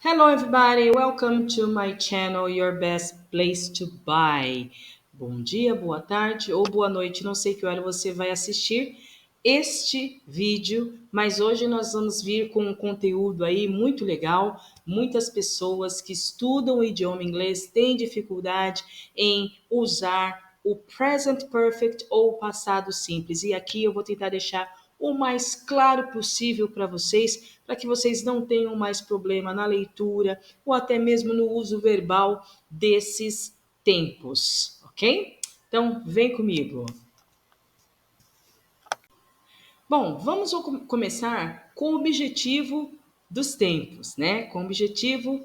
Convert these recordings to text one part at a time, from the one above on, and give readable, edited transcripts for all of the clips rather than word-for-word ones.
Hello, everybody. Welcome to my channel, Your Best Place to Buy. Bom dia, boa tarde ou boa noite. Não sei que hora você vai assistir este vídeo, mas hoje nós vamos vir com um conteúdo aí muito legal. Muitas pessoas que estudam o idioma inglês têm dificuldade em usar o present perfect ou o passado simples. E aqui eu vou tentar deixar o mais claro possível para que vocês não tenham mais problema na leitura ou até mesmo no uso verbal desses tempos, ok? Então, vem comigo. Bom, vamos começar com o objetivo dos tempos, né? Com o objetivo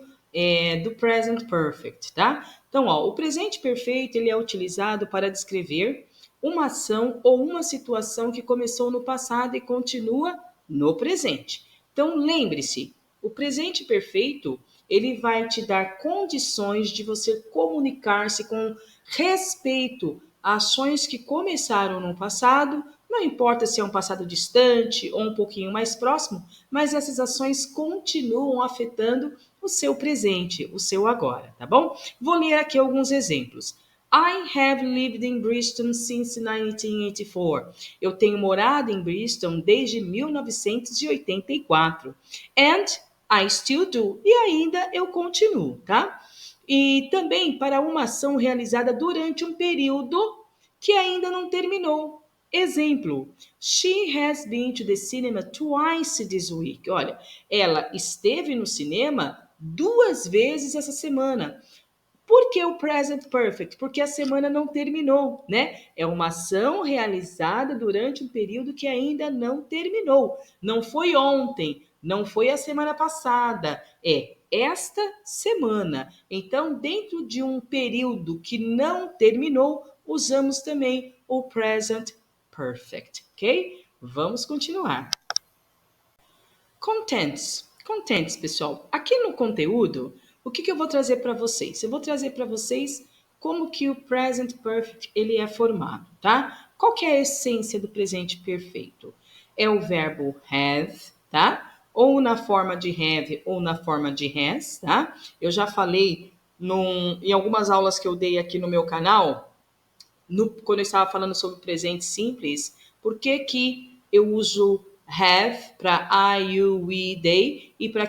do present perfect, tá? Então, ó, o presente perfeito ele é utilizado para descrever uma ação ou uma situação que começou no passado e continua no presente. Então, lembre-se, o presente perfeito ele vai te dar condições de você comunicar-se com respeito a ações que começaram no passado, não importa se é um passado distante ou um pouquinho mais próximo, mas essas ações continuam afetando o seu presente, o seu agora, tá bom? Vou ler aqui alguns exemplos. I have lived in Bristol since 1984. Eu tenho morado em Bristol desde 1984. And I still do. E ainda eu continuo, tá? E também para uma ação realizada durante um período que ainda não terminou. Exemplo, she has been to the cinema twice this week. Olha, ela esteve no cinema 2 vezes essa semana. Por que o present perfect? Porque a semana não terminou, né? É uma ação realizada durante um período que ainda não terminou. Não foi ontem, não foi a semana passada, é esta semana. Então, dentro de um período que não terminou, usamos também o present perfect, ok? Vamos continuar. Contents. Contents, pessoal. Aqui no conteúdo, o que eu vou trazer para vocês? Eu vou trazer para vocês como que o present perfect ele é formado, tá? Qual que é a essência do presente perfeito? É o verbo have, tá? Ou na forma de have ou na forma de has, tá? Eu já falei em algumas aulas que eu dei aqui no meu canal, quando eu estava falando sobre presente simples, por que que eu uso have para I, you, we, they e por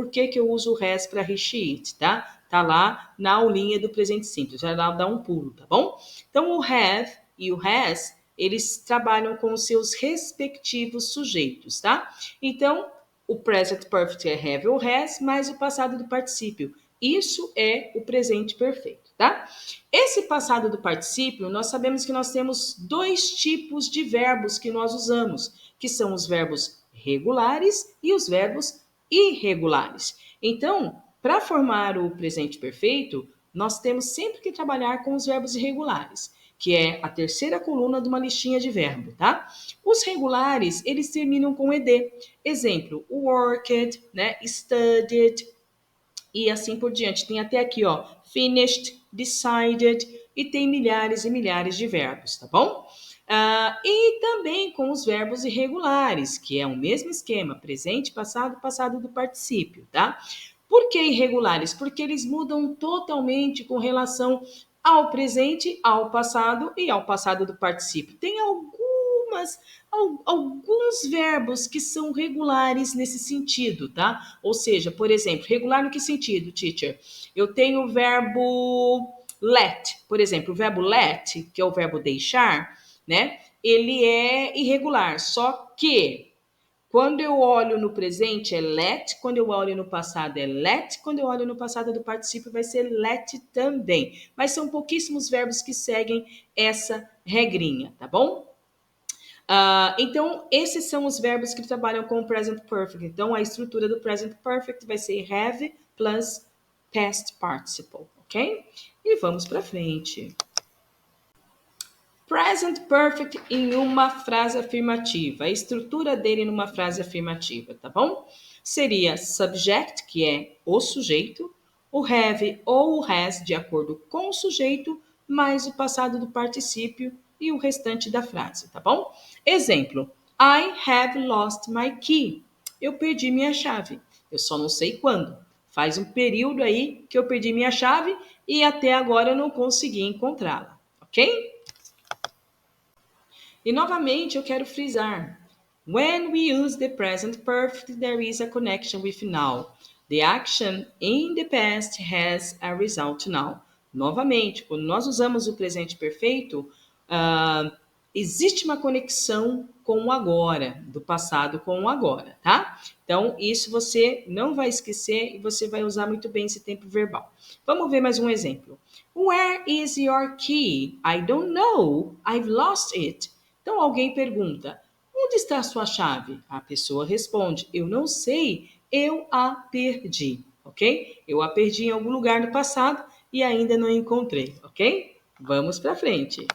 que que eu uso has para he, she, it, tá? Tá lá na aulinha do presente simples, vai lá dar um pulo, tá bom? Então o have e o has, eles trabalham com os seus respectivos sujeitos, tá? Então, o present perfect é have ou has, mais o passado do particípio. Isso é o presente perfeito, tá? Esse passado do particípio, nós sabemos que nós temos dois tipos de verbos que nós usamos, que são os verbos regulares e os verbos irregulares. Então, para formar o presente perfeito, nós temos sempre que trabalhar com os verbos irregulares, que é a terceira coluna de uma listinha de verbo, tá? Os regulares, eles terminam com ed. Exemplo, worked, né? Studied, e assim por diante. Tem até aqui, ó, finished, decided e tem milhares e milhares de verbos, tá bom? E também com os verbos irregulares, que é o mesmo esquema, presente, passado, passado do particípio, tá? Por que irregulares? Porque eles mudam totalmente com relação ao presente, ao passado e ao passado do particípio. Tem alguns verbos que são regulares nesse sentido, tá? Ou seja, por exemplo, regular no que sentido, teacher? Eu tenho o verbo let, por exemplo, o verbo let, que é o verbo deixar, né? Ele é irregular, só que quando eu olho no presente é let, quando eu olho no passado é let, quando eu olho no passado do particípio vai ser let também. Mas são pouquíssimos verbos que seguem essa regrinha, tá bom? Então, esses são os verbos que trabalham com o present perfect. Então, a estrutura do present perfect vai ser have plus past participle, ok? E vamos para frente. Present perfect em uma frase afirmativa. A estrutura dele numa frase afirmativa, tá bom? Seria subject, que é o sujeito, o have ou o has, de acordo com o sujeito, mais o passado do particípio e o restante da frase, tá bom? Exemplo: I have lost my key. Eu perdi minha chave. Eu só não sei quando. Faz um período aí que eu perdi minha chave e até agora eu não consegui encontrá-la, ok? E novamente eu quero frisar. When we use the present perfect, there is a connection with now. The action in the past has a result now. Novamente, quando nós usamos o presente perfeito, existe uma conexão com o agora, do passado com o agora, tá? Então, isso você não vai esquecer e você vai usar muito bem esse tempo verbal. Vamos ver mais um exemplo. Where is your key? I don't know. I've lost it. Então, alguém pergunta, onde está a sua chave? A pessoa responde, eu não sei, eu a perdi, ok? Eu a perdi em algum lugar no passado e ainda não encontrei, ok? Vamos para frente.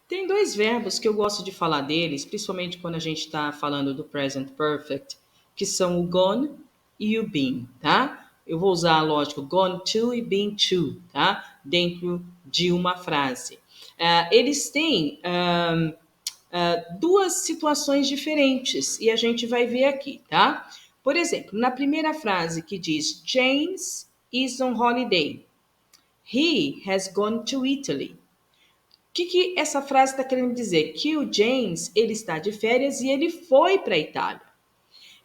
Tem dois verbos que eu gosto de falar deles, principalmente quando a gente está falando do present perfect, que são o gone e o been, tá? Eu vou usar, lógico, gone to e been to, tá? Dentro de uma frase. Eles têm duas situações diferentes e a gente vai ver aqui, tá? Por exemplo, na primeira frase que diz James is on holiday. He has gone to Italy. O que essa frase está querendo dizer? Que o James ele está de férias e ele foi para a Itália.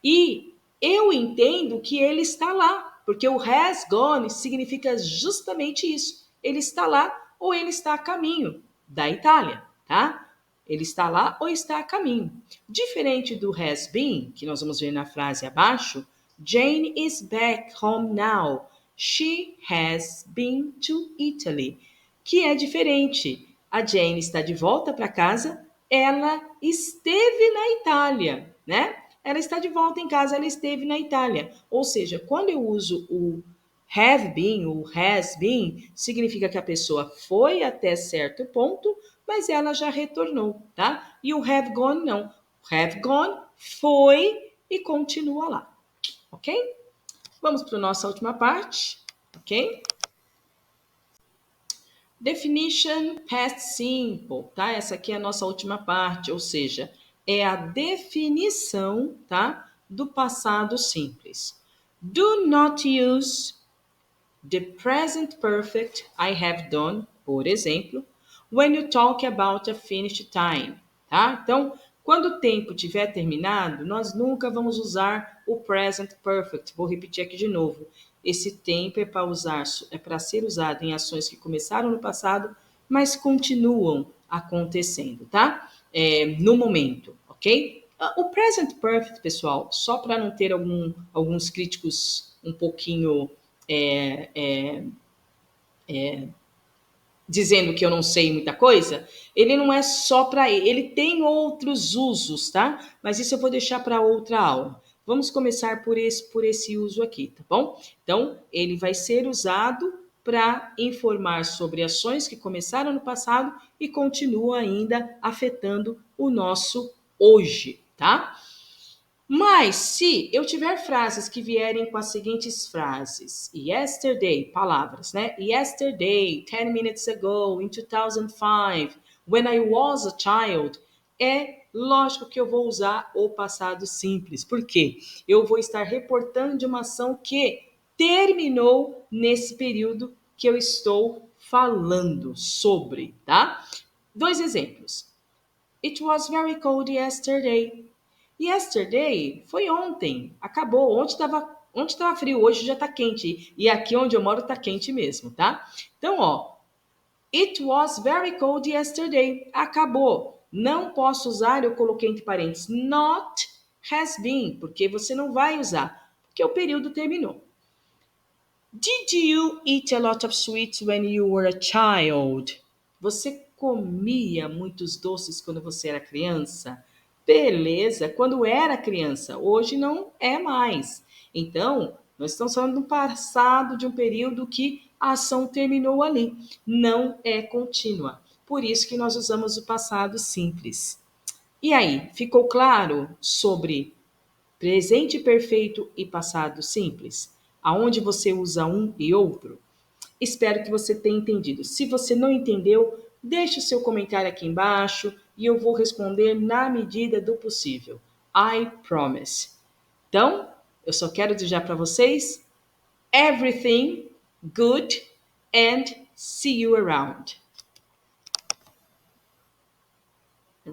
E eu entendo que ele está lá, porque o has gone significa justamente isso. Ele está lá ou ele está a caminho da Itália, tá? Ele está lá ou está a caminho. Diferente do has been, que nós vamos ver na frase abaixo, Jane is back home now. She has been to Italy. Que é diferente. A Jane está de volta para casa, ela esteve na Itália, né? Ela está de volta em casa, ela esteve na Itália. Ou seja, quando eu uso o have been, o has been, significa que a pessoa foi até certo ponto, mas ela já retornou, tá? E o have gone não. O have gone foi e continua lá, ok? Vamos para a nossa última parte, ok? Definition past simple, tá? Essa aqui é a nossa última parte, ou seja, é a definição, tá? Do passado simples. Do not use the present perfect I have done, por exemplo, when you talk about a finished time, tá? Então, quando o tempo tiver terminado, nós nunca vamos usar o present perfect. Vou repetir aqui de novo. Esse tempo é para ser usado em ações que começaram no passado, mas continuam acontecendo, tá? No momento, ok? O present perfect, pessoal, só para não ter alguns críticos um pouquinho é, é, dizendo que eu não sei muita coisa, ele não é só para ele tem outros usos, tá? Mas isso eu vou deixar para outra aula. Vamos começar por esse uso aqui, tá bom? Então, ele vai ser usado para informar sobre ações que começaram no passado e continuam ainda afetando o nosso hoje, tá? Mas se eu tiver frases que vierem com as seguintes frases: yesterday, palavras, né? Yesterday, 10 minutes ago, in 2005, when I was a child, é lógico que eu vou usar o passado simples. Por quê? Eu vou estar reportando de uma ação que terminou nesse período que eu estou falando sobre, tá? Dois exemplos. It was very cold yesterday. Yesterday foi ontem, acabou. Ontem estava frio, hoje já está quente. E aqui onde eu moro está quente mesmo, tá? Então, ó, it was very cold yesterday. Acabou. Não posso usar, eu coloquei entre parênteses, not has been, porque você não vai usar, porque o período terminou. Did you eat a lot of sweets when you were a child? Você comia muitos doces quando você era criança? Beleza, quando era criança, hoje não é mais. Então, nós estamos falando do passado, de um período que a ação terminou ali, não é contínua. Por isso que nós usamos o passado simples. E aí, ficou claro sobre presente perfeito e passado simples? Aonde você usa um e outro? Espero que você tenha entendido. Se você não entendeu, deixe o seu comentário aqui embaixo e eu vou responder na medida do possível. I promise. Então, Eu só quero desejar para vocês everything good and see you around.